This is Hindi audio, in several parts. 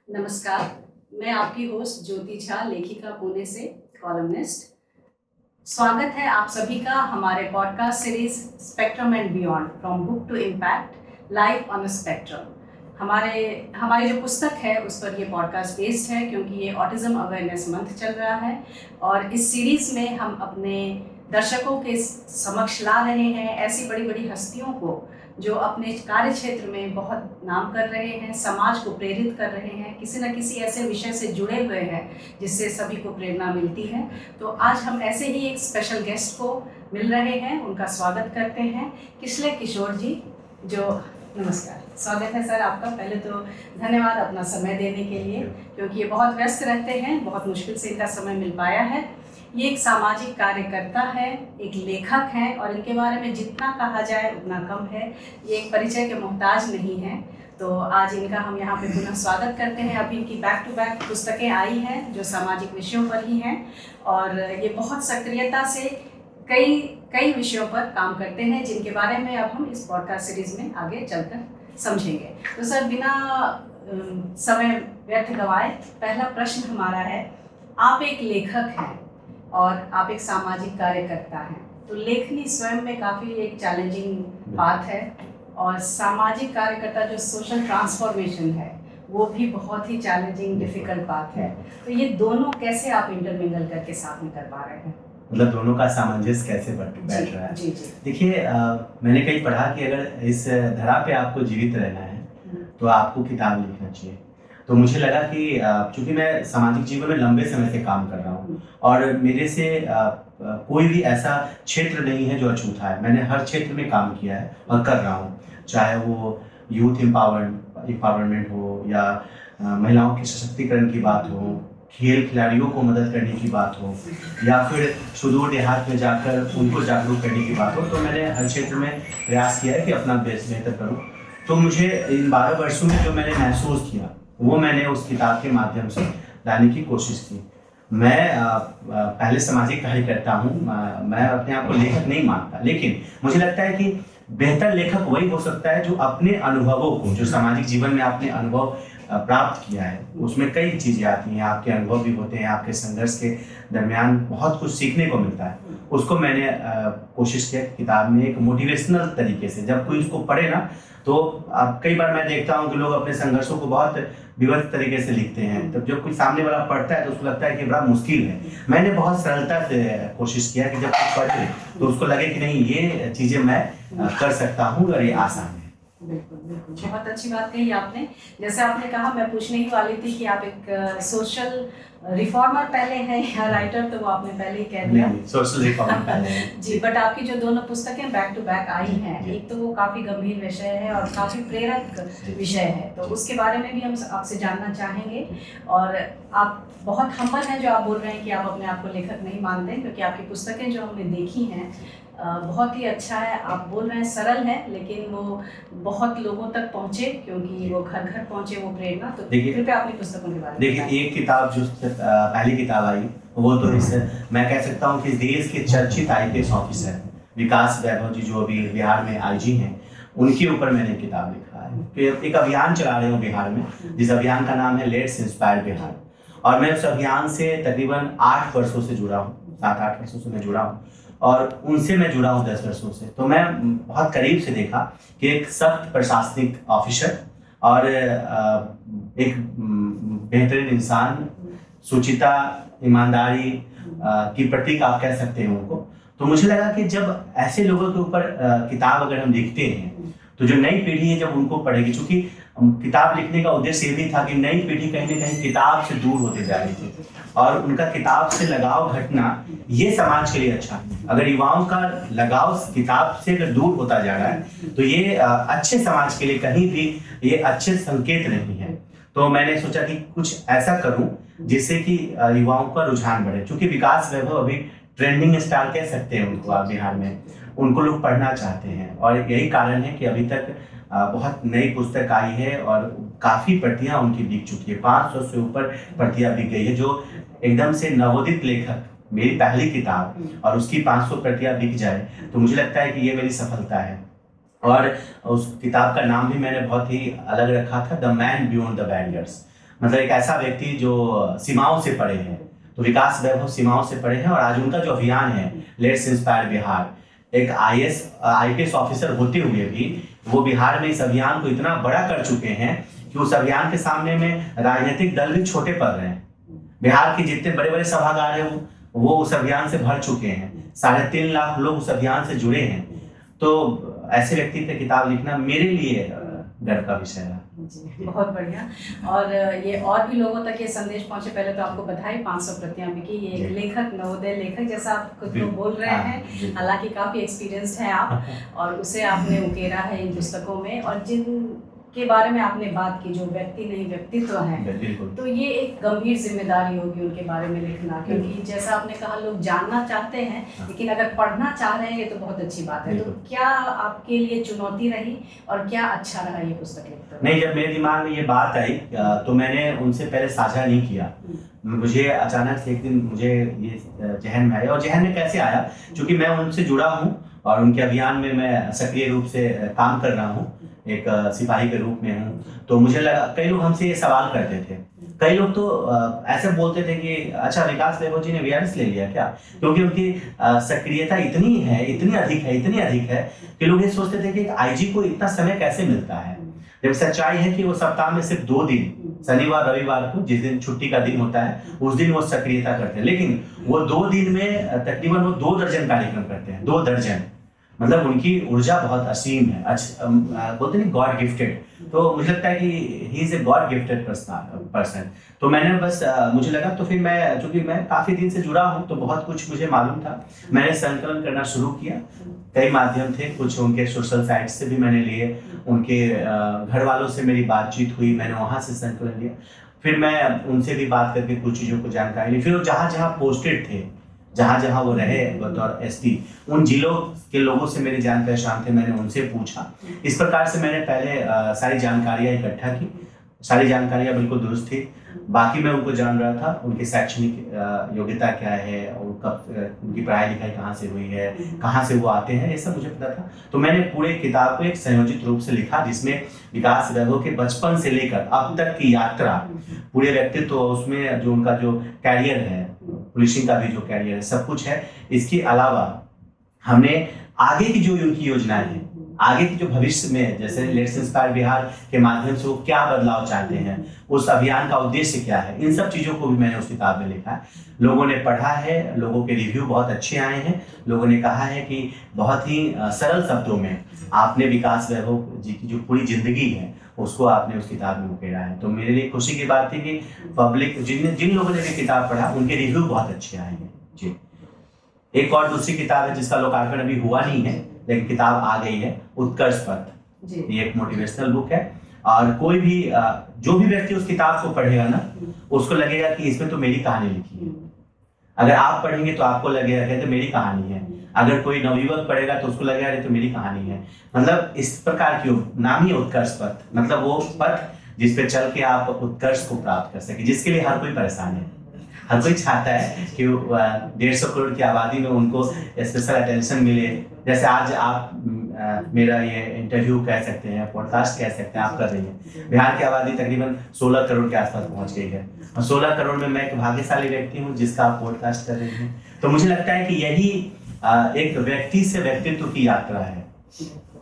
नमस्कार, मैं आपकी होस्ट ज्योति झा, लेखिका पुणे से, कॉलमनिस्ट। स्वागत है आप सभी का हमारे podcast series spectrum and beyond, from book to impact, life on a spectrum. हमारी जो पुस्तक है उस पर ये पॉडकास्ट बेस्ड है, क्योंकि ये ऑटिज्म अवेयरनेस मंथ चल रहा है और इस सीरीज़ में हम अपने दर्शकों के समक्ष ला रहे हैं ऐसी बड़ी बड़ी हस्तियों को जो अपने कार्य क्षेत्र में बहुत नाम कर रहे हैं, समाज को प्रेरित कर रहे हैं, किसी न किसी ऐसे विषय से जुड़े हुए हैं जिससे सभी को प्रेरणा मिलती है। तो आज हम ऐसे ही एक स्पेशल गेस्ट को मिल रहे हैं, उनका स्वागत करते हैं, किशले किशोर जी। जो नमस्कार, स्वागत है सर आपका। पहले तो धन्यवाद अपना समय देने के लिए, क्योंकि ये बहुत व्यस्त रहते हैं, बहुत मुश्किल से इनका समय मिल पाया है। ये एक सामाजिक कार्यकर्ता है, एक लेखक हैं और इनके बारे में जितना कहा जाए उतना कम है। ये एक परिचय के मोहताज नहीं हैं। तो आज इनका हम यहाँ पे पुनः स्वागत करते हैं। अभी इनकी बैक टू बैक पुस्तकें आई हैं जो सामाजिक विषयों पर ही हैं और ये बहुत सक्रियता से कई विषयों पर काम करते हैं, जिनके बारे में अब हम इस पॉडकास्ट सीरीज में आगे चलकर समझेंगे। तो सर, बिना समय व्यर्थ गवाए पहला प्रश्न हमारा है, आप एक लेखक हैं और आप एक सामाजिक कार्यकर्ता हैं, तो लेखनी स्वयं में काफ़ी एक चैलेंजिंग बात है और सामाजिक कार्यकर्ता जो सोशल ट्रांसफॉर्मेशन है वो भी बहुत ही चैलेंजिंग डिफिकल्ट बात है। तो ये दोनों कैसे आप इंटरमिंगल करके साथ में कर पा रहे हैं? मतलब दोनों का सामंजस्य कैसे बैठ रहा है? जी। देखिए, मैंने कहीं पढ़ा कि अगर इस धरा पे आपको जीवित रहना है तो आपको किताब लिखना चाहिए। तो मुझे लगा कि चूंकि मैं सामाजिक जीवन में लंबे समय से काम कर रहा हूँ और मेरे से कोई भी ऐसा क्षेत्र नहीं है जो अछूता है। मैंने हर क्षेत्र में काम किया है और कर रहा हूँ, चाहे वो यूथ एम्पावरमेंट हो या महिलाओं के सशक्तिकरण की बात हो, खेल खिलाड़ियों को मदद करने की बात हो या फिर सुदूर देहात में जाकर उनको जागरूक करने की बात हो। तो मैंने हर क्षेत्र में प्रयास किया है कि अपना बेहतर करूँ। तो मुझे इन 12 वर्षों में जो मैंने महसूस किया वो मैंने उस किताब के माध्यम से लाने की कोशिश की। मैं पहले सामाजिक कार्यकर्ता हूँ, मैं अपने आप को लेखक नहीं मानता, लेकिन मुझे लगता है कि बेहतर लेखक वही हो सकता है जो अपने अनुभवों को, जो सामाजिक जीवन में आपने अनुभव प्राप्त किया है, उसमें कई चीज़ें आती हैं, आपके अनुभव भी होते हैं, आपके संघर्ष के दरमियान बहुत कुछ सीखने को मिलता है। उसको मैंने कोशिश किया किताब में एक मोटिवेशनल तरीके से, जब कोई उसको पढ़े ना तो कई बार मैं देखता हूँ कि लोग अपने संघर्षों को बहुत विविध तरीके से लिखते हैं, तब जब कोई सामने वाला पढ़ता है तो उसको लगता है कि बड़ा मुश्किल है। मैंने बहुत सरलता से कोशिश किया कि जब कोई पढ़े तो उसको लगे कि नहीं, ये चीज़ें मैं कर सकता हूँ और ये आसान है। बिल्कुल बिल्कुल, बहुत अच्छी बात कही आपने। जैसे आपने कहा, मैं पूछने ही वाली थी कि आप एक सोशल रिफॉर्मर पहले हैं या राइटर, तो वो आपने पहले ही कह दिया। सोशल रिफॉर्मर पहले हैं जी। बट आपकी जो दोनों पुस्तकें बैक टू बैक आई हैं, एक तो वो काफ़ी गंभीर विषय है और काफ़ी प्रेरक विषय है, तो उसके बारे में भी हम आपसे जानना चाहेंगे। और आप बहुत हम्बल हैं जो आप बोल रहे हैं कि आप अपने आप को लेखक नहीं मानते, क्योंकि आपकी पुस्तकें जो हमने देखी हैं बहुत ही अच्छा है। आप बोल रहे हैं सरल है, लेकिन वो बहुत लोगों तक पहुँचे, क्योंकि वो घर घर पहुँचे वो प्रेरणा। तो कृपया अपनी पुस्तकों के बारे में देखिए, एक किताब जो पहली किताब आई वो तो मैं कह सकता हूँ कि देश के चर्चित IPS ऑफिसर विकास वैभव जी, जो अभी बिहार में IG हैं, उनके ऊपर मैंने किताब लिखा है। फिर एक अभियान चला रहे हूँ बिहार में, जिस अभियान का नाम है लेट्स इंस्पायर बिहार, और मैं उस अभियान से तकरीबन 8 वर्षों से जुड़ा हूँ, 7-8 वर्षों से मैं जुड़ा हूँ और उनसे मैं जुड़ा हूँ 10 वर्षों से। तो मैं बहुत करीब से देखा कि एक सख्त प्रशासनिक ऑफिसर और एक बेहतरीन इंसान, सुचिता, ईमानदारी की प्रतीक आप कह सकते हैं उनको। तो मुझे लगा कि जब ऐसे लोगों के ऊपर किताब अगर हम लिखते हैं तो जो नई पीढ़ी है जब उनको पढ़ेगी, चूंकि किताब लिखने का उद्देश्य ये भी था कि नई पीढ़ी कहीं ना कहीं किताब से दूर होते जा रही थी और उनका किताब से लगाव घटना ये समाज के लिए अच्छा है। अगर युवाओं का लगाव किताब से अगर दूर होता जा रहा है तो ये अच्छे समाज के लिए कहीं भी ये अच्छे संकेत नहीं है। तो मैंने सोचा कि कुछ ऐसा करूं जिससे कि युवाओं का रुझान बढ़े। चूंकि विकास वैभव अभी ट्रेंडिंग स्टार कह सकते हैं उनको, आप बिहार में उनको लोग पढ़ना चाहते हैं और यही कारण है कि अभी तक बहुत नई पुस्तक आई है और काफ़ी प्रतियां उनकी बिक चुकी है। 500 से ऊपर प्रतियां बिक गई है, जो एकदम से नवोदित लेखक, मेरी पहली किताब और उसकी 500 प्रतियां बिक जाए तो मुझे लगता है कि ये मेरी सफलता है। और उस किताब का नाम भी मैंने बहुत ही अलग रखा था, the man beyond the barriers. मतलब एक ऐसा व्यक्ति जो सीमाओं से परे है। तो विकास वैभव सीमाओं से परे है और आज उनका जो अभियान है लेट्स इंस्पायर बिहार, एक IPS ऑफिसर होते हुए भी वो बिहार में इस अभियान को इतना बड़ा कर चुके हैं कि उस अभियान के सामने में राजनीतिक दल भी छोटे पड़ रहे हैं। बिहार के जितने बड़े बड़े सभागार हैं वो उस अभियान से भर चुके हैं। 3.5 लाख लोग उस अभियान से जुड़े हैं। तो ऐसे व्यक्ति पे किताब लिखना मेरे लिए गर्व का विषय है। जी, बहुत बढ़िया। और ये और भी लोगों तक ये संदेश पहुंचे। पहले तो आपको बधाई, 500 प्रतियां बिकी। ये एक लेखक, नवोदय लेखक जैसा आप खुद को बोल रहे हैं, हालांकि काफ़ी एक्सपीरियंस्ड हैं आप, और उसे आपने उकेरा है इन पुस्तकों में। और जिन के बारे में आपने बात की, जो व्यक्ति नहीं व्यक्तित्व हैं, तो ये एक गंभीर जिम्मेदारी होगी उनके बारे में लिखना, क्योंकि जैसा आपने कहा लोग जानना चाहते हैं, लेकिन अगर पढ़ना चाह रहे हैं ये तो बहुत अच्छी बात है। तो क्या आपके लिए चुनौती रही और क्या अच्छा रहा ये पुस्तक लिखते हुए? नहीं, जब मेरे दिमाग में ये बात आई तो मैंने उनसे पहले साझा नहीं किया। मुझे अचानक से एक दिन मुझे ये जहन में आया। और जहन में कैसे आया, क्योंकि मैं उनसे जुड़ा हूँ और उनके अभियान में मैं सक्रिय रूप से काम कर रहा हूँ, एक सिपाही के रूप में हूँ। तो मुझे लगा, कई लोग हमसे ये सवाल करते थे, कई लोग तो ऐसे बोलते थे कि अच्छा विकास वैभव जी ने VRS ले लिया क्या, क्योंकि उनकी सक्रियता इतनी अधिक है कि लोग ये सोचते थे कि एक IG को इतना समय कैसे मिलता है। जब सच्चाई है कि वो सप्ताह में सिर्फ 2 दिन, शनिवार रविवार को, जिस दिन छुट्टी का दिन होता है उस दिन वो सक्रियता करते हैं, लेकिन वो 2 दिन में तकरीबन वो 2 दर्जन कार्यक्रम करते हैं। 2 दर्जन, मतलब उनकी ऊर्जा बहुत असीम है। बोलते नहीं गॉड गिफ्टेड, तो मुझे लगता है कि he is a god gifted person. तो मैंने बस मुझे लगा, तो फिर मैं, चूंकि मैं काफी दिन से जुड़ा हूँ तो बहुत कुछ मुझे मालूम था, मैंने संकलन करना शुरू किया। कई माध्यम थे, कुछ उनके सोशल साइट्स से भी मैंने लिए, उनके घर वालों से मेरी बातचीत हुई, मैंने वहाँ से संकलन लिया। फिर मैं उनसे भी बात करके कुछ चीज़ों को जानकारी ली। फिर वो जहाँ पोस्टेड थे, जहाँ वो रहे बतौर SP, उन जिलों के लोगों से मेरी जान पहचान थे, मैंने उनसे पूछा। इस प्रकार से मैंने पहले सारी जानकारियाँ इकट्ठा की। सारी जानकारियाँ बिल्कुल दुरुस्त थी। बाकी मैं उनको जान रहा था, उनकी शैक्षणिक योग्यता क्या है, और कब उनकी पढ़ाई लिखाई कहाँ से हुई है, कहाँ से वो आते हैं, ये सब मुझे पता था। तो मैंने पूरे किताब को एक संयोजित रूप से लिखा, जिसमें विकास वैभव के बचपन से लेकर अब तक की यात्रा, पूरे व्यक्तित्व, तो उसमें जो उनका जो कैरियर है, पुलिसिंग का भी जो कैरियर है, सब कुछ है। इसके अलावा हमने आगे की जो उनकी योजनाएं हैं, आगे की जो भविष्य में, जैसे लेट्स इंस्पायर बिहार के माध्यम से वो क्या बदलाव चाहते हैं, उस अभियान का उद्देश्य क्या है, इन सब चीज़ों को भी मैंने उस किताब में लिखा है। लोगों ने पढ़ा है, लोगों के रिव्यू बहुत अच्छे आए हैं। लोगों ने कहा है कि बहुत ही सरल शब्दों में आपने विकास वैभव जी की जो पूरी जिंदगी है उसको आपने उस किताब में उकेरा है। तो मेरे लिए खुशी की बात थी कि पब्लिक, जिन लोगों ने भी किताब पढ़ा उनके रिव्यू बहुत अच्छे आए हैं जी। एक और दूसरी किताब है जिसका लोकार्पण अभी हुआ नहीं है, लेकिन किताब आ गई है, उत्कर्ष पथ। ये एक मोटिवेशनल बुक है, और कोई भी जो भी व्यक्ति उस किताब को पढ़ेगा ना, उसको लगेगा कि इसमें तो मेरी कहानी लिखी है। अगर आप पढ़ेंगे तो आपको लगेगा कि तो मेरी कहानी है। अगर कोई नवयुवक पढ़ेगा तो उसको लगेगा ये तो मेरी कहानी है। मतलब इस प्रकार की नाम ही उत्कर्ष पथ, मतलब वो पथ जिस पे चल के आप उत्कर्ष को प्राप्त कर सके, जिसके लिए हर कोई परेशान है। हर कोई चाहता है कि 150 करोड़ की आबादी में उनको स्पेशल अटेंशन मिले। जैसे आज आप मेरा ये इंटरव्यू कह सकते हैं, पॉडकास्ट कह सकते हैं, आप कर रही हैं। बिहार की आबादी तकरीबन 16 करोड़ के आसपास पहुंच गई है, और 16 करोड़ में मैं एक भाग्यशाली व्यक्ति हूं जिसका आप पॉडकास्ट कर रही हैं। तो मुझे लगता है कि यही एक व्यक्ति से व्यक्तित्व की यात्रा है,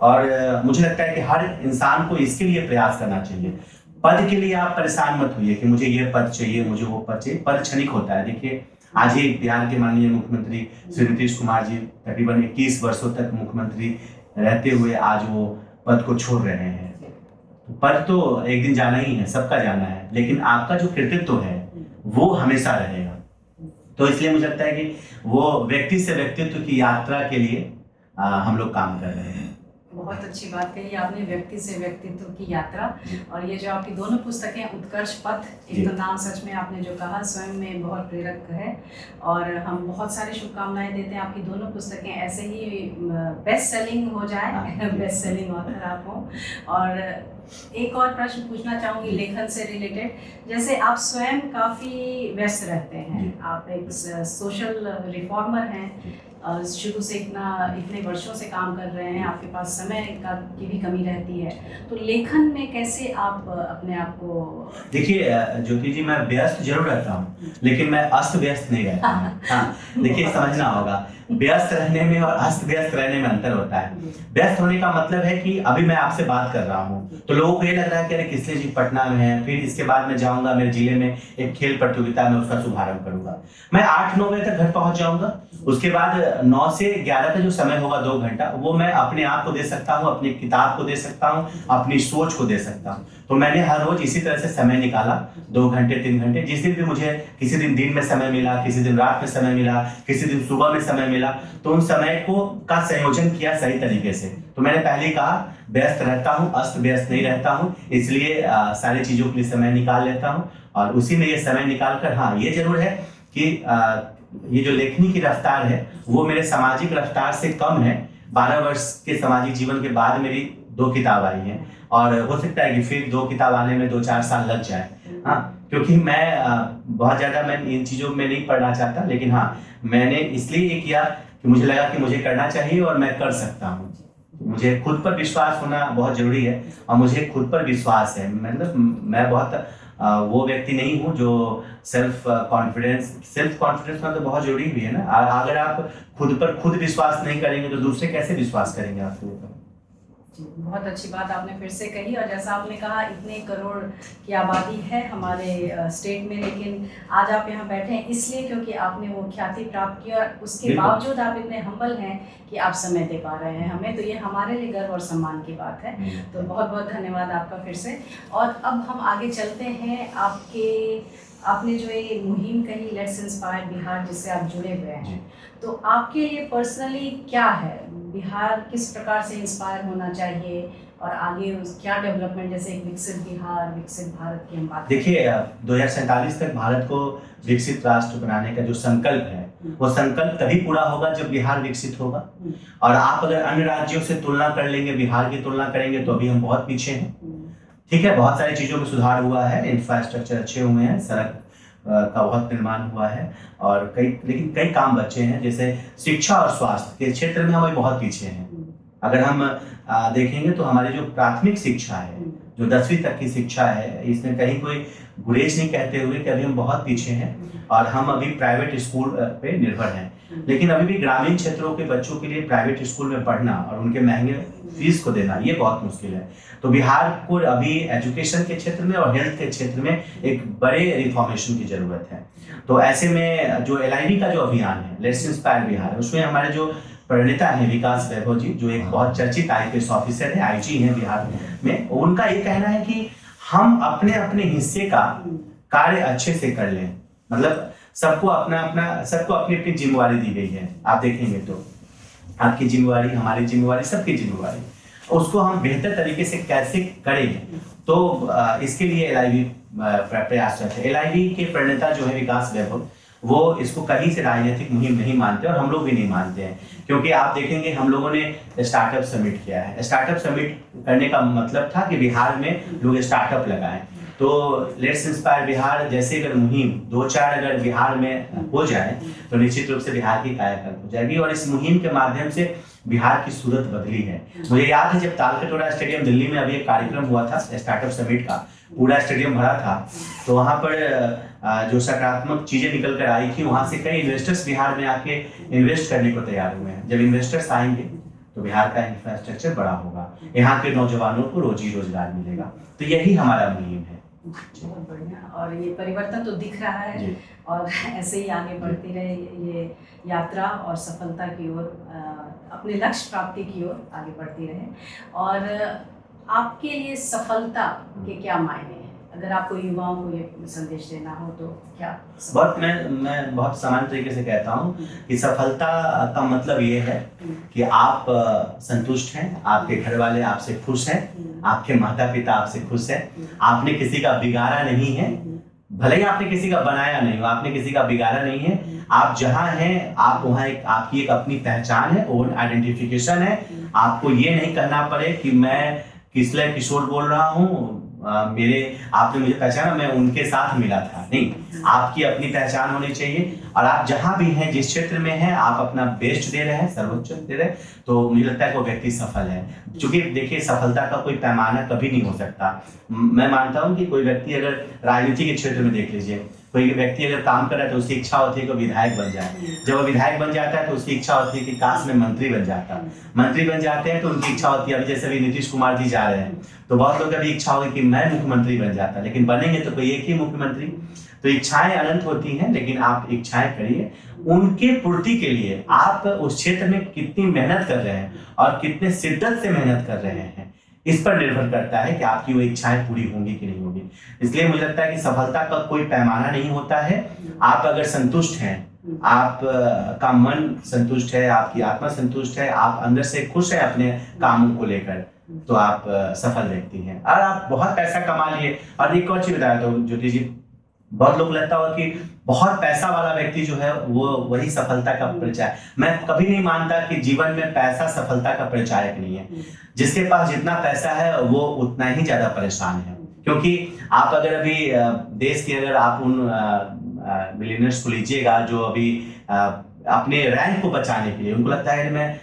और मुझे लगता है कि हर इंसान को इसके लिए प्रयास करना चाहिए। पद के लिए आप परेशान मत होइए कि मुझे ये पद चाहिए, मुझे वो पद चाहिए। पद क्षणिक होता है। देखिए, आज ही बिहार के माननीय मुख्यमंत्री श्री नीतीश कुमार जी तकरीबन 21 वर्षों तक मुख्यमंत्री रहते हुए आज वो पद को छोड़ रहे हैं। पद तो एक दिन जाना ही है, सबका जाना है, लेकिन आपका जो कृतित्व है वो हमेशा रहेगा। तो इसलिए मुझे लगता है कि वो व्यक्ति से व्यक्तित्व की यात्रा के लिए हम लोग काम कर रहे हैं। बहुत अच्छी बात कही आपने, व्यक्ति से व्यक्तित्व की यात्रा। और ये जो आपकी दोनों पुस्तकें, उत्कर्ष पथ, एक तो नाम सच में आपने जो कहा स्वयं में बहुत प्रेरक है, और हम बहुत सारी शुभकामनाएं देते हैं आपकी दोनों पुस्तकें ऐसे ही बेस्ट सेलिंग हो जाए, बेस्ट सेलिंग ऑथर आप हो। और एक और प्रश्न पूछना चाहूँगी लेखन से रिलेटेड। जैसे आप स्वयं काफ़ी व्यस्त रहते हैं, आप एक सोशल रिफॉर्मर हैं, शुरू से इतने वर्षों से काम कर रहे हैं, आपके पास समय की भी कमी रहती है, तो लेखन में कैसे आप अपने आप को? देखिए ज्योति जी, मैं व्यस्त जरूर रहता हूँ लेकिन मैं अस्त व्यस्त नहीं रहता हूँ। हाँ, देखिए समझना होगा, व्यस्त रहने में और अस्त व्यस्त रहने में अंतर होता है। व्यस्त होने का मतलब है कि अभी मैं आपसे बात कर रहा हूँ तो लोगों को ये लग रहा है कि अरे किसले जी पटना में है, फिर इसके बाद मैं जाऊंगा मेरे जिले में एक खेल प्रतियोगिता में उसका शुभारंभ करूंगा। मैं 8-9 बजे तक घर पहुंच जाऊंगा, उसके बाद 9 से 11 का जो समय होगा 2 घंटा, वो मैं अपने आप को दे सकता हूँ, अपनी किताब को दे सकता हूँ, अपनी सोच को दे सकता हूँ। तो मैंने हर रोज इसी तरह से समय निकाला, 2 घंटे 3 घंटे, जिस दिन भी मुझे, किसी दिन में समय मिला, किसी दिन रात में समय मिला, किसी दिन सुबह में समय मिला, तो उन समय को का संयोजन किया सही तरीके से। तो मैंने पहले ही कहा, व्यस्त रहता हूँ, अस्त व्यस्त नहीं रहता हूँ, इसलिए सारी चीजों के लिए समय निकाल लेता हूँ। और उसी में ये समय निकाल कर, हाँ ये जरूर है कि ये जो लेखनी की रफ्तार है वो मेरे सामाजिक रफ्तार से कम है। 12 वर्ष के सामाजिक जीवन के बाद मेरी 2 किताब आई हैं और हो सकता है कि फिर 2 किताब आने में 2-4 साल लग जाए। हाँ, क्योंकि मैं बहुत ज्यादा मैं इन चीजों में नहीं पढ़ना चाहता, लेकिन हाँ मैंने इसलिए ये किया कि मुझे लगा कि मुझे करना चाहिए और मैं कर सकता हूँ। मुझे खुद पर विश्वास होना बहुत जरूरी है और मुझे खुद पर विश्वास है। मतलब मैं बहुत वो व्यक्ति नहीं हूँ जो सेल्फ कॉन्फिडेंस में तो बहुत जरूरी भी है ना। अगर आप खुद पर खुद विश्वास नहीं करेंगे तो दूसरे कैसे विश्वास करेंगे आपके ऊपर? बहुत अच्छी बात आपने फिर से कही। और जैसा आपने कहा, इतने करोड़ की आबादी है हमारे स्टेट में, लेकिन आज आप यहाँ बैठे हैं इसलिए क्योंकि आपने वो ख्याति प्राप्त की और उसके बावजूद आप इतने हम्बल हैं कि आप समय दे पा रहे हैं हमें, तो ये हमारे लिए गर्व और सम्मान की बात है। तो बहुत बहुत धन्यवाद आपका फिर से। और अब हम आगे चलते हैं। आपने जो ये मुहिम कही, लेट्स इंस्पायर बिहार, जिससे आप जुड़े हुए हैं, तो आपके लिए पर्सनली क्या है, बिहार किस प्रकार से इंस्पायर होना चाहिए और आगे क्या डेवलपमेंट, जैसे एक विकसित बिहार, विकसित भारत की हम बात? देखिए 2047 तक भारत को विकसित राष्ट्र बनाने का जो संकल्प है वो संकल्प तभी पूरा होगा जब बिहार विकसित होगा। और आप अगर अन्य राज्यों से तुलना कर लेंगे, बिहार की तुलना करेंगे, तो अभी हम बहुत पीछे हैं। ठीक है, बहुत सारी चीजों में सुधार हुआ है, इंफ्रास्ट्रक्चर अच्छे हुए हैं, सड़क का बहुत निर्माण हुआ है और लेकिन कई काम बचे हैं। जैसे शिक्षा और स्वास्थ्य के क्षेत्र में हम अभी बहुत पीछे हैं। अगर हम देखेंगे तो हमारी जो प्राथमिक शिक्षा है, जो 10वीं तक की शिक्षा है, इसमें कहीं कोई गुरेज नहीं कहते हुए कि अभी हम बहुत पीछे हैं और हम अभी प्राइवेट स्कूल पे निर्भर हैं। लेकिन अभी भी ग्रामीण क्षेत्रों के बच्चों के लिए प्राइवेट स्कूल में पढ़ना और उनके महंगे फीस को देना, ये बहुत मुश्किल है। तो बिहार को अभी एजुकेशन के क्षेत्र में और हेल्थ के क्षेत्र में एक बड़े रिफॉर्मेशन की जरूरत है। तो ऐसे में जो LIV का जो अभियान है, लेट्स इंस्पायर बिहार, उसमें हमारे जो प्रणेता है विकास वैभव जी, जो एक बहुत चर्चित IPS ऑफिसर है, IG है बिहार में, उनका ये कहना है कि हम अपने अपने हिस्से का कार्य अच्छे से कर लें। मतलब सबको अपनी अपनी जिम्मेवारी दी गई है। आप देखेंगे तो आपकी जिम्मेवारी, हमारी जिम्मेवारी, सबकी जिम्मेवारी, उसको हम बेहतर तरीके से कैसे करें, तो इसके लिए LIV प्रयासरत है। LIV के प्रणेता जो है विकास वैभव, वो इसको कहीं से राजनीतिक मुहिम नहीं मानते और हम लोग भी नहीं मानते हैं। क्योंकि आप देखेंगे हम लोगों ने स्टार्टअप समिट किया है। स्टार्टअप समिट करने का मतलब था कि बिहार में लोग स्टार्टअप लगाएं। तो लेट्स इंस्पायर बिहार जैसे अगर मुहिम 2-4 अगर बिहार में हो जाए तो निश्चित रूप से बिहार की कायाकल्प हो जाएगी। और इस मुहिम के माध्यम से बिहार की सूरत बदली है। मुझे याद है जब तालकटोरा स्टेडियम दिल्ली में अभी एक कार्यक्रम हुआ था स्टार्टअप समिट का, पूरा स्टेडियम भरा था, तो वहाँ पर जो सकारात्मक चीजें निकल कर आई थी, वहाँ से कई इन्वेस्टर्स बिहार में आके इन्वेस्ट करने को तैयार हुए हैं। जब इन्वेस्टर्स आएंगे तो बिहार का इंफ्रास्ट्रक्चर बड़ा होगा, यहाँ के नौजवानों को रोजी रोजगार मिलेगा। तो यही हमारा मुहिम है। बहुत बढ़िया। और ये परिवर्तन तो दिख रहा है और ऐसे ही आगे बढ़ती रहे ये यात्रा और सफलता की ओर, अपने लक्ष्य प्राप्ति की ओर आगे बढ़ती रहे। और आपके लिए सफलता के क्या मायने हैं, अगर आपको युवाओं को ये संदेश देना हो तो क्या? मैं बहुत सामान्य तरीके से कहता हूँ कि सफलता का मतलब ये है कि आप संतुष्ट हैं, आपके घर वाले आपसे खुश हैं, आपके माता पिता आपसे खुश हैं, आपने किसी का बिगाड़ा नहीं है, भले ही आपने किसी का बनाया नहीं हो, आपने किसी का बिगाड़ा नहीं है। आप जहाँ हैं आप वहाँ आपकी एक अपनी पहचान है, ओन आइडेंटिफिकेशन है। आपको ये नहीं कहना पड़े कि मैं किसले किशोर बोल रहा हूँ, मेरे आपने मुझे पहचाना, मैं उनके साथ मिला था, नहीं, आपकी अपनी पहचान होनी चाहिए और आप जहां भी हैं, जिस क्षेत्र में हैं, आप अपना बेस्ट दे रहे हैं, सर्वोच्च दे रहे हैं, तो मुझे लगता है कि वो व्यक्ति सफल है। क्योंकि देखिए, सफलता का कोई पैमाना कभी नहीं हो सकता। मैं मानता हूं कि कोई व्यक्ति अगर राजनीति के क्षेत्र में देख लीजिए, कोई व्यक्ति अगर काम कर रहा है तो उसकी इच्छा होती है कि विधायक बन जाए। जब वो विधायक बन जाता है तो उसकी इच्छा होती है कि काश में मंत्री बन जाता। मंत्री बन जाते हैं तो उनकी इच्छा होती है, अभी जैसे अभी नीतीश कुमार जी जा रहे हैं, तो बहुत लोग अभी इच्छा होगी कि मैं मुख्यमंत्री बन जाता, लेकिन बनेंगे तो कोई एक ही मुख्यमंत्री। तो इच्छाएं अनंत होती हैं, लेकिन आप इच्छाएं करिए, उनके पूर्ति के लिए आप उस क्षेत्र में कितनी मेहनत कर रहे हैं और कितने शिद्दत से मेहनत कर रहे हैं, इस पर निर्भर करता है कि आपकी वो इच्छाएं पूरी होंगी कि नहीं होगी। इसलिए मुझे लगता है कि सफलता का कोई पैमाना नहीं होता है। आप अगर संतुष्ट हैं, आप का मन संतुष्ट है, आपकी आत्मा संतुष्ट है, आप अंदर से खुश है अपने कामों को लेकर, तो आप सफल व्यक्ति हैं। और आप बहुत पैसा कमा लिए। और एक और चीज बताया तो ज्योति जी, बहुत लोग लगता होगा कि बहुत पैसा वाला व्यक्ति जो है वो वही सफलता का परिचायक। मैं कभी नहीं मानता कि जीवन में पैसा सफलता का परिचायक नहीं है। जिसके पास जितना पैसा है वो उतना ही ज्यादा परेशान है। क्योंकि आप अगर अभी देश के अगर आप उन मिलियनर्स को लीजिएगा जो अभी अपने रैंक को बचाने के लिए, उनको लगता है कि मैं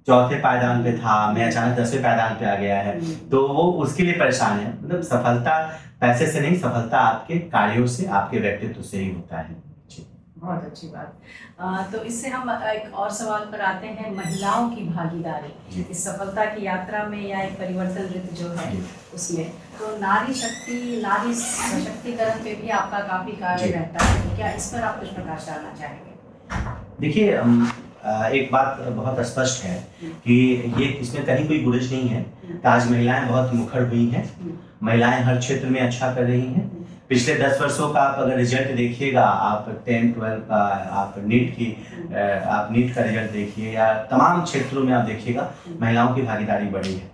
चौथे पायदान पे था, मैं अचानक 10वें पायदान पे आ गया है, तो वो उसके लिए परेशान है। मतलब सफलता पैसे से नहीं, सफलता आपके कार्यों से, आपके व्यक्तित्व से ही होता है। बहुत अच्छी बात। तो इससे हम एक और सवाल पर आते हैं, महिलाओं की भागीदारी इस सफलता की यात्रा में या एक परिवर्तन ऋतु जो है उसमें, तो नारी शक्ति, नारी सशक्तिकरण पे भी आपका काफी कार्य रहता है, तो क्या इस पर आप कुछ प्रकाश डालना चाहेंगे? देखिए, एक बात बहुत स्पष्ट है कि ये इसमें कहीं कोई गुरेज नहीं है। आज महिलाएं बहुत मुखर हुई हैं, महिलाएं हर क्षेत्र में अच्छा कर रही हैं। पिछले 10 वर्षों का आप अगर रिजल्ट देखिएगा, आप 10, 12 का, आप नीट का रिजल्ट देखिए, या तमाम क्षेत्रों में आप देखिएगा महिलाओं की भागीदारी बढ़ी है।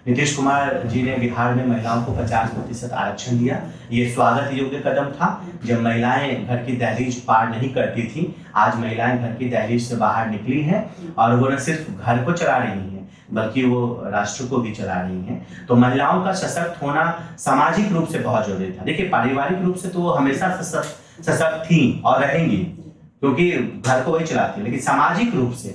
नीतीश कुमार जी ने बिहार में महिलाओं को 50% आरक्षण दिया। ये स्वागत योग्य कदम था। जब महिलाएं घर की दहलीज पार नहीं करती थी, आज महिलाएं घर की दहलीज से बाहर निकली हैं और वो न सिर्फ घर को चला रही हैं बल्कि वो राष्ट्र को भी चला रही हैं। तो महिलाओं का सशक्त होना सामाजिक रूप से बहुत जरूरी था। देखिए, पारिवारिक रूप से तो वो हमेशा सशक्त थी और रहेंगी, क्योंकि घर को वही चलाती है, लेकिन सामाजिक रूप से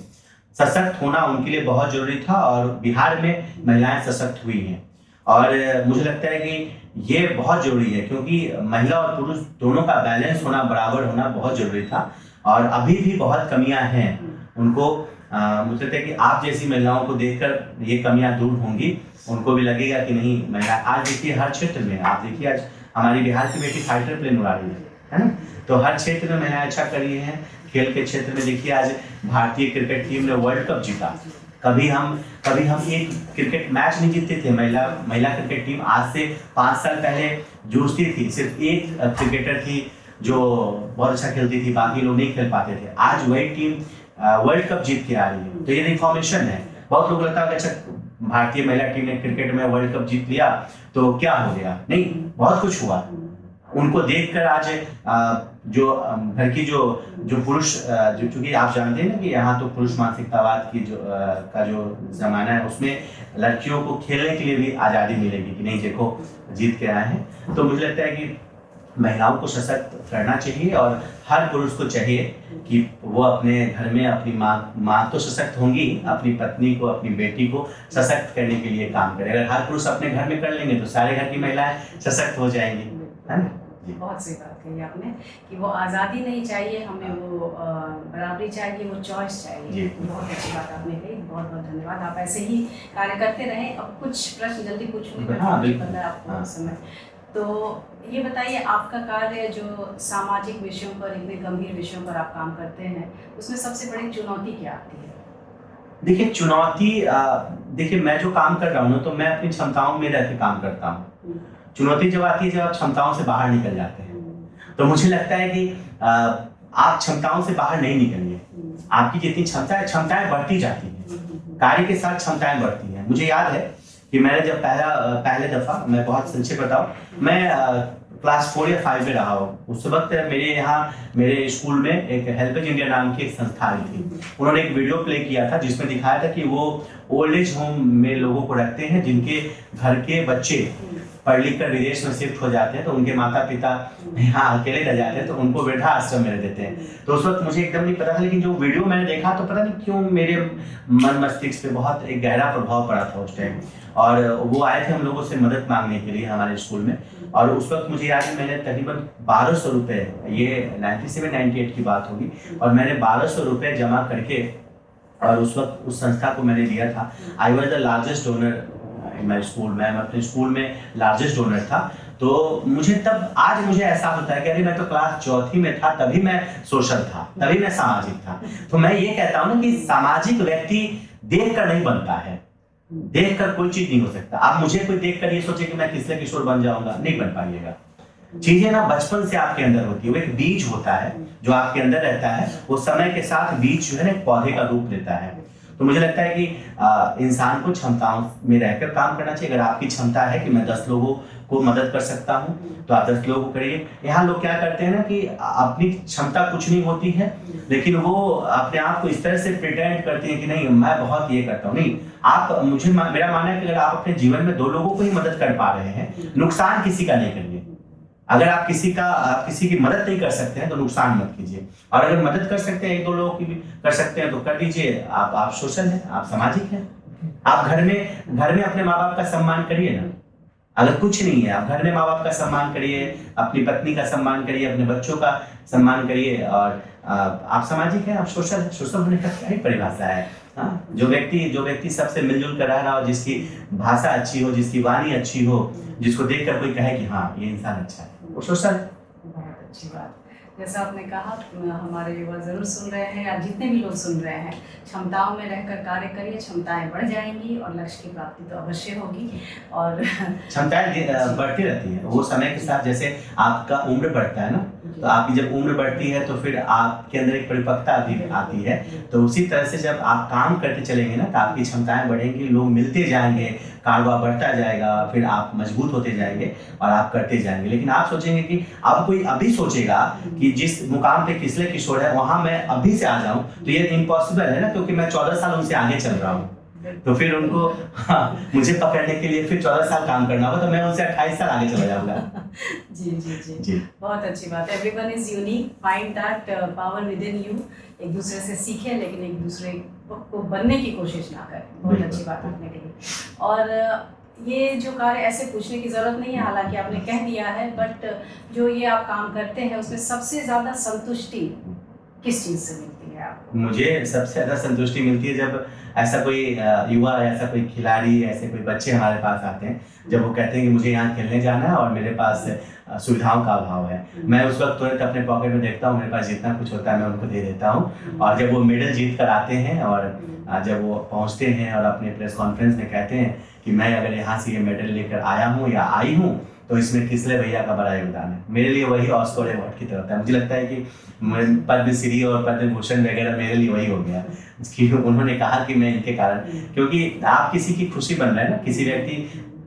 सशक्त होना उनके लिए बहुत जरूरी था और बिहार में महिलाएं सशक्त हुई हैं। और मुझे लगता है कि ये बहुत जरूरी है, क्योंकि महिला और पुरुष दोनों का बैलेंस होना, बराबर होना बहुत जरूरी था। और अभी भी बहुत कमियां हैं उनको। मुझे लगता है कि आप जैसी महिलाओं को देखकर ये कमियां दूर होंगी, उनको भी लगेगा कि नहीं, महिला आज देखिए हर क्षेत्र में, आप देखिए आज हमारी बिहार की बेटी फाइटर प्लेन उड़ा रही है ना, तो हर क्षेत्र में महिलाएं अच्छा कर रही हैं। खेल के क्षेत्र में देखिए, आज भारतीय क्रिकेट टीम ने वर्ल्ड कप जीता। कभी हम एक क्रिकेट मैच नहीं जीतते थे। महिला क्रिकेट टीम आज से 5 साल पहले जूझती थी, सिर्फ एक क्रिकेटर थी जो बहुत अच्छा खेलती थी, बाकी लोग नहीं खेल पाते थे। आज वही टीम वर्ल्ड कप जीत के आ रही है। तो ये इन्फॉर्मेशन है। बहुत लोग लगता है अच्छा, भारतीय महिला टीम ने क्रिकेट में वर्ल्ड कप जीत लिया तो क्या हो गया, नहीं, बहुत कुछ हुआ। उनको देखकर आज जो घर की जो पुरुष, जो चूंकि आप जानते हैं ना कि यहाँ तो पुरुष मानसिकतावाद की का जो जमाना है, उसमें लड़कियों को खेलने के लिए भी आज़ादी मिलेगी कि नहीं, देखो जीत के आए हैं। तो मुझे लगता है कि महिलाओं को सशक्त करना चाहिए और हर पुरुष को चाहिए कि वो अपने घर में अपनी माँ तो सशक्त होंगी, अपनी पत्नी को, अपनी बेटी को सशक्त करने के लिए काम करे। अगर हर पुरुष अपने घर में कर लेंगे तो सारे घर की महिलाएं सशक्त हो जाएंगी, है ना। बहुत सही बात कही आपने कि वो आज़ादी नहीं चाहिए हमें, वो बराबरी चाहिए, वो चॉइस चाहिए। बहुत अच्छी बात आपने कही, बहुत बहुत धन्यवाद। आप ऐसे ही कार्य करते रहें। अब कुछ प्रश्न जल्दी पूछूंगी, आपको समय। तो ये बताइए, आपका कार्य जो सामाजिक विषयों पर, इतने गंभीर विषयों पर आप काम करते हैं, उसमें सबसे बड़ी चुनौती क्या आती है? देखिए, चुनौती, देखिए मैं जो काम कर रहा हूँ ना, तो मैं अपनी क्षमताओं में रह के काम करता हूँ। चुनौती जब आती है जब आप क्षमताओं से बाहर निकल जाते हैं। तो मुझे लगता है कि आप क्षमताओं से बाहर नहीं निकलेंगे। आपकी जितनी क्षमताएं बढ़ती जाती हैं, कार्य के साथ क्षमताएं बढ़ती हैं। मुझे याद है कि मैंने जब पहले दफा, मैं बहुत संक्षेप बताऊं, मैं क्लास 4 या 5 में रहा हूँ। उस वक्त मेरे स्कूल में एक हेल्पेज इंडिया नाम की एक संस्था आई थी। उन्होंने एक वीडियो प्ले किया था जिसमें दिखाया था कि वो ओल्ड एज होम में लोगों को रखते हैं जिनके घर के बच्चे पढ़ लिख कर विदेश में शिफ्ट हो जाते हैं तो उनके माता पिता यहाँ अकेले रह जाते हैं, तो उनको वृद्धा आश्रम में रह देते हैं। तो उस वक्त मुझे एकदम नहीं पता था, लेकिन जो वीडियो मैंने देखा तो पता नहीं क्यों मेरे मन मस्तिष्क पे बहुत एक गहरा प्रभाव पड़ा था उस टाइम। और वो आए थे हम लोगों से मदद मांगने के लिए हमारे स्कूल में, और उस वक्त मुझे याद है मैंने तकरीबन 1200 रुपये, ये 97-98 की बात होगी, और मैंने 1200 रुपये जमा करके और उस वक्त उस संस्था को मैंने दिया था। I was the largest donor in my school, मैं अपने स्कूल में लार्जेस्ट डोनर था। तो मुझे तब, आज मुझे ऐसा होता है कि अरे मैं तो क्लास 4th में था, तभी मैं सोशल था, तभी मैं सामाजिक था। तो मैं ये कहता हूँ ना कि सामाजिक व्यक्ति देख कर नहीं बनता है, देख कर कोई चीज नहीं हो सकता। आप मुझे कोई देख कर ये सोचे कि मैं किसले किशोर बन जाऊंगा, नहीं बन पाइएगा। चीजें ना बचपन से आपके अंदर होती है, वो एक बीज होता है जो आपके अंदर रहता है, वो समय के साथ बीज जो है ना एक पौधे का रूप लेता है। तो मुझे लगता है कि इंसान को क्षमताओं में रहकर काम करना चाहिए। अगर आपकी क्षमता है कि मैं 10 लोगों को मदद कर सकता हूँ तो आप 10 लोगों को करिए। यहाँ लोग क्या करते हैं ना कि अपनी क्षमता कुछ नहीं होती है, लेकिन वो अपने आप को इस तरह से प्रिटेंड करते हैं कि नहीं मैं बहुत ये करता हूँ। नहीं, आप मेरा मानना है कि अगर आप अपने जीवन में 2 लोगों को ही मदद कर पा रहे हैं, नुकसान किसी का नहीं करिए। अगर आप किसी की मदद नहीं कर सकते हैं तो नुकसान मत कीजिए, और अगर मदद कर सकते हैं 1-2 लोगों की भी कर सकते हैं तो कर दीजिए। आप सोशल हैं, आप सामाजिक हैं। आप घर में अपने माँ बाप का सम्मान करिए ना। अगर कुछ नहीं है, आप घर में माँ बाप का सम्मान करिए, अपनी पत्नी का सम्मान करिए, अपने बच्चों का सम्मान करिए, और आप सामाजिक हैं, आप सोशल हैं। सोशल होने का क्या ही परिभाषा है। हाँ, जो व्यक्ति सबसे मिलजुल कर रह रहा हो, जिसकी भाषा अच्छी हो, जिसकी वाणी अच्छी हो, जिसको देखकर कोई कहे कि हाँ ये इंसान अच्छा है, वो सोशल है। बहुत अच्छी बात। जैसा आपने कहा, हमारे युवा जरूर सुन रहे हैं या जितने भी लोग सुन रहे हैं, क्षमताओं में रहकर कार्य करिए, क्षमताएं बढ़ जाएंगी और लक्ष्य की प्राप्ति तो अवश्य होगी। और क्षमताएं बढ़ती रहती हैं, वो समय के साथ जैसे आपका उम्र बढ़ता है ना, तो आपकी जब उम्र बढ़ती है तो फिर आपके अंदर एक परिपक्वता भी आती है। तो उसी तरह से जब आप काम करते चलेंगे ना तो आपकी क्षमताएं बढ़ेंगी, लोग मिलते जाएंगे, कारोबार बढ़ता जाएगा, फिर आप मजबूत होते जाएंगे और आप करते जाएंगे। लेकिन आप सोचेंगे कि अब कोई अभी सोचेगा कि जिस मुकाम पे किसले किशोर है वहां मैं अभी से आ जाऊं, तो ये इम्पॉसिबल है ना, क्योंकि मैं 14 साल उनसे आगे चल रहा हूँ। तो फिर उनको मुझे पकड़ने के लिए फिर 14 साल काम करना होगा, तो मैं उनसे 28 साल आगे चला जाऊंगा। जी, बहुत अच्छी बात है। Everyone is unique, find that power with in you. एक दूसरे से सीखें, लेकिन एक दूसरे को बनने की कोशिश ना करें। बहुत अच्छी बात आपने कही। और ये जो कार्य, ऐसे पूछने की ज़रूरत नहीं है, हालांकि आपने कह दिया है, बट जो ये आप काम करते हैं उसमें सबसे ज़्यादा संतुष्टि किस चीज़ से मिलती है आपको? मुझे सबसे ज़्यादा संतुष्टि मिलती है जब ऐसा कोई युवा, ऐसा कोई खिलाड़ी, ऐसे कोई बच्चे हमारे पास आते हैं, जब वो कहते हैं कि मुझे यहाँ खेलने जाना है और मेरे पास सुविधाओं का अभाव है। मैं उस वक्त तुरंत अपने पॉकेट में देखता हूँ, मेरे पास जितना कुछ होता है मैं उनको दे देता हूँ। और जब वो मेडल जीत कर आते हैं और जब वो पहुँचते हैं और अपने प्रेस कॉन्फ्रेंस में कहते हैं कि मैं अगर यहाँ से ये मेडल लेकर आया हूँ या आई हूँ, तो इसमें किसले भैया का बड़ा योगदान है। मेरे लिए वही ऑस्कर अवार्ड की तरह होता है। मुझे लगता है कि पद्मश्री और पद्म भूषण वगैरह मेरे लिए वही हो गया कि उन्होंने कहा कि मैं इनके कारण, क्योंकि आप किसी की खुशी बन रहे हैं ना, किसी व्यक्ति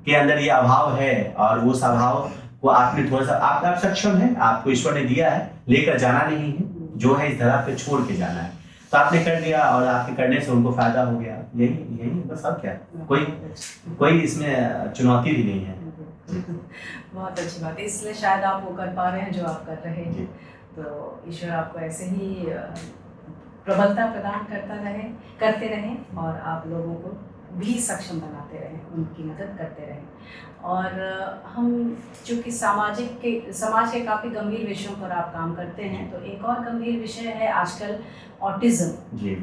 के अंदर ये अभाव है और उस अभाव को आपने थोड़ा सा, आप सक्षम है, आपको ईश्वर ने दिया है, लेकर जाना नहीं है, जो है इस धरा पे छोड़ के जाना है। तो आपने कर दिया और आपके करने से उनको फायदा हो गया, यही बस। अब क्या, कोई इसमें चुनौती भी नहीं है। बहुत अच्छी बात है, इसलिए शायद आप वो कर पा रहे हैं जो आप कर रहे हैं। तो ईश्वर आपको ऐसे ही प्रबलता प्रदान करते रहें और आप लोगों को भी सक्षम बनाते रहें, उनकी मदद करते रहें। और हम चूँकि समाज के काफ़ी गंभीर विषयों पर आप काम करते हैं, तो एक और गंभीर विषय है आजकल ऑटिज्म। जी,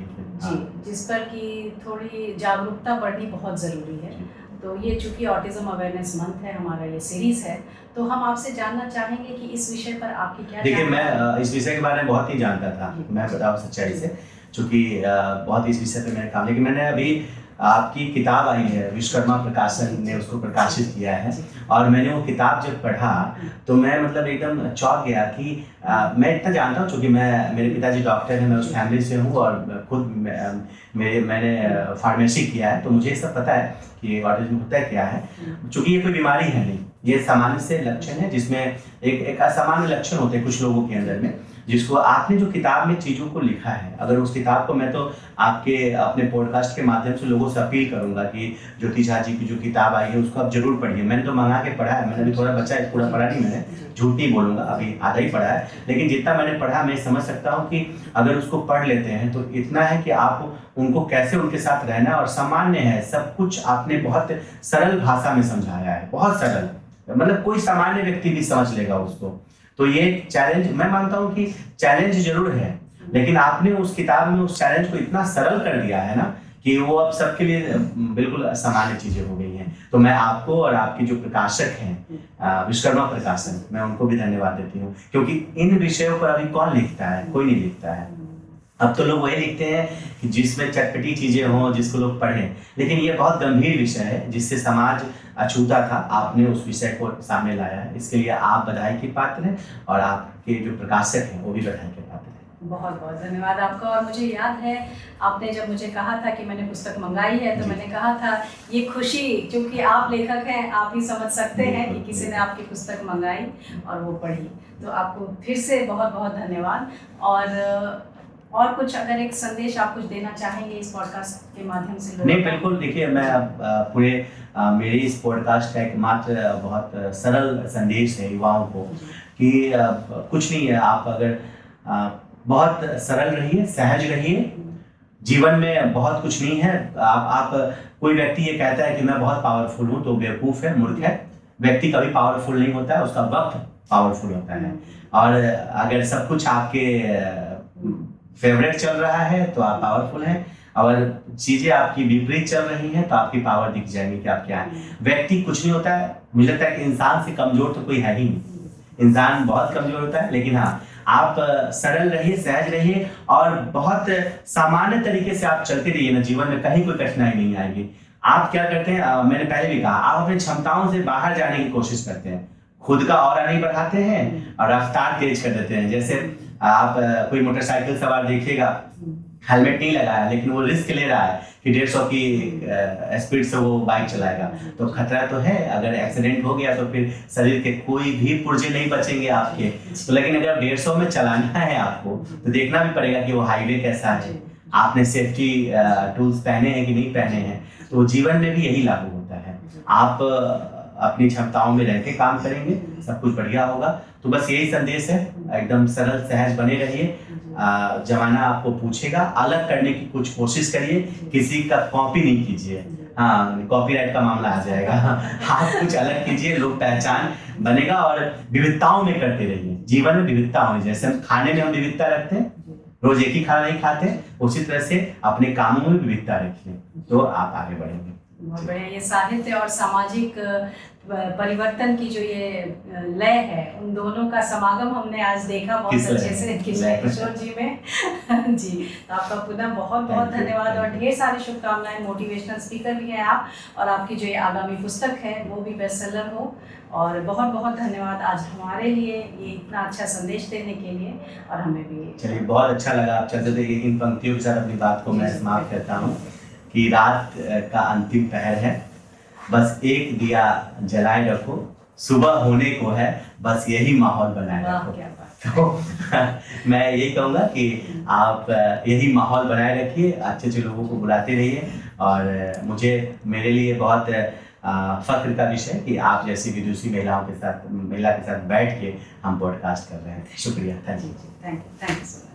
जिस पर कि थोड़ी जागरूकता बढ़नी बहुत ज़रूरी है। तो ये चूँकि ऑटिज्म अवेयरनेस मंथ है, हमारा ये सीरीज़ है, तो हम आपसे जानना चाहेंगे कि इस विषय पर आपकी क्या। देखिए, मैं इस विषय के बारे में बहुत ही जानता था, मैं बताऊँ सच्चाई से, चूँकि बहुत इस विषय पर मैंने काम, लेकिन मैंने अभी आपकी किताब आई है, विश्वकर्मा प्रकाशन ने उसको प्रकाशित किया है, और मैंने वो किताब जब पढ़ा तो मैं मतलब एकदम चौंक गया कि मैं इतना जानता हूँ, चूँकि मेरे पिताजी डॉक्टर हैं, मैं उस फैमिली से हूँ और खुद मैंने फार्मेसी किया है, तो मुझे सब पता है कि ऑटिज्म होता है क्या है। चूँकि ये कोई बीमारी है नहीं, ये सामान्य से लक्षण है, जिसमें एक असामान्य लक्षण होते हैं कुछ लोगों के अंदर में, जिसको आपने जो किताब में चीज़ों को लिखा है, अगर उस किताब को मैं तो आपके अपने पॉडकास्ट के माध्यम से लोगों से अपील करूंगा कि ज्योति झा जी की जो किताब आई है उसको आप जरूर पढ़िए। मैंने तो मंगा के पढ़ा है, मैंने अभी थोड़ा बचा है, पूरा पढ़ा नहीं मैंने, झूठ नहीं बोलूँगा, अभी आधा ही पढ़ा है, लेकिन जितना मैंने पढ़ा मैं समझ सकता हूँ कि अगर उसको पढ़ लेते हैं तो इतना है कि आप उनको कैसे उनके साथ रहना, और सामान्य है सब कुछ, आपने बहुत सरल भाषा में समझाया है, बहुत सरल, मतलब कोई सामान्य व्यक्ति भी समझ लेगा उसको। तो ये चैलेंज, मैं मानता हूँ कि चैलेंज जरूर है, लेकिन आपने उस किताब में उस चैलेंज को इतना सरल कर दिया है ना कि वो अब सबके लिए बिल्कुल सामान्य चीजें हो गई हैं। तो मैं आपको और आपके जो प्रकाशक हैं विश्वकर्मा प्रकाशन, मैं उनको भी धन्यवाद देती हूँ, क्योंकि इन विषयों पर अभी कौन लिखता है, कोई नहीं लिखता है। अब तो लोग वही लिखते हैं कि जिसमें चटपटी चीजें हों, जिसको लोग पढ़ें, लेकिन ये बहुत गंभीर विषय है जिससे समाज अछूता था, आपने उस विषय को सामने लाया है, इसके लिए आप बधाई के पात्र हैं और आपके जो प्रकाशक हैं वो भी बधाई के पात्र हैं। बहुत बहुत धन्यवाद आपका। और मुझे याद है आपने जब मुझे कहा था कि मैंने पुस्तक मंगाई है तो मैंने कहा था ये खुशी, क्योंकि आप लेखक हैं, आप ही समझ सकते हैं कि किसी ने आपकी पुस्तक मंगाई और वो पढ़ी, तो आपको फिर से बहुत बहुत धन्यवाद। और कुछ अगर एक संदेश आप कुछ देना चाहेंगे इस पॉडकास्ट के माध्यम से? नहीं, बिल्कुल, देखिए मैं अब पूरे मेरे इस पॉडकास्ट का एकमात्र बहुत सरल संदेश है युवाओं को कि कुछ नहीं है, आप अगर बहुत सरल रहिए, सहज रहिए, जीवन में बहुत कुछ नहीं है। आप कोई व्यक्ति ये कहता है कि मैं बहुत पावरफुल हूँ तो बेवकूफ़ है, मूर्ख है। व्यक्ति कभी पावरफुल नहीं होता है, उसका वक्त पावरफुल होता है। और अगर सब कुछ आपके फेवरेट चल रहा है तो आप पावरफुल हैं, और चीजें आपकी विपरीत चल रही हैं तो आपकी पावर दिख जाएगी कि आप क्या है। व्यक्ति कुछ नहीं होता है, मुझे लगता है कि इंसान से कमजोर तो कोई है ही नहीं, इंसान बहुत कमजोर होता है, लेकिन हाँ आप सरल रहिए, सहज रहिए और बहुत सामान्य तरीके से आप चलते रहिए ना, जीवन में कहीं कोई कठिनाई नहीं आएगी। आप क्या करते हैं, मैंने पहले भी कहा, आप अपनी क्षमताओं से बाहर जाने की कोशिश करते हैं, खुद का ऑरा नहीं बढ़ाते हैं और रफ्तार तेज कर देते हैं। जैसे आप कोई मोटरसाइकिल सवार देखिएगा, हेलमेट नहीं लगाया लेकिन वो रिस्क ले रहा है कि 150 की स्पीड से वो बाइक चलाएगा, तो खतरा तो है, अगर एक्सीडेंट हो गया तो फिर शरीर के कोई भी पुर्जे नहीं बचेंगे आपके। तो लेकिन अगर 150 में चलाना है आपको तो देखना भी पड़ेगा कि वो हाईवे कैसा है, आपने सेफ्टी टूल्स पहने हैं कि नहीं पहने हैं। तो जीवन में भी यही लागू होता है, आप अपनी क्षमताओं में रह के काम करेंगे, सब कुछ बढ़िया होगा। तो बस यही संदेश है, एकदम सरल सहज बने रहिए। जमाना आपको पूछेगा, अलग करने की कुछ कोशिश करिए, किसी का कॉपी नहीं कीजिए, हाँ कॉपीराइट का मामला आ जाएगा। आप कुछ अलग कीजिए, लोग पहचान बनेगा, और विविधताओं में करते रहिए। जीवन में विविधता होनी, जैसे हम खाने में हम विविधता रखते हैं, रोज एक ही खाना नहीं खाते, उसी तरह से अपने कामों में विविधता रखिए तो आप आगे बढ़ेंगे। बहुत बढ़िया। ये साहित्य और सामाजिक परिवर्तन की जो ये लय है, उन दोनों का समागम हमने आज देखा बहुत अच्छे से किशोर जी में। जी, तो आपका पुनः बहुत बहुत धन्यवाद और ढेर सारी शुभकामनाएं। मोटिवेशनल स्पीकर भी हैं आप, और आपकी जो ये आगामी पुस्तक है वो भी बेस्ट सेलर हो। और बहुत बहुत धन्यवाद आज हमारे लिए ये इतना अच्छा संदेश देने के लिए, और हमें भी चलिए बहुत अच्छा लगा। आप चलते थे, इन पंक्तियों के साथ अपनी बात को मैं समाप्त करता हूँ कि रात का अंतिम पहर है, बस एक दिया जलाए रखो, सुबह होने को है, बस यही माहौल बनाए रखो। तो मैं यही कहूँगा कि आप यही माहौल बनाए रखिए, अच्छे अच्छे लोगों को बुलाते रहिए। और मुझे मेरे लिए बहुत फख्र का विषय कि आप जैसी विदुषी महिला के साथ बैठ के हम पॉडकास्ट कर रहे हैं। शुक्रिया, thank you. Thank you so much.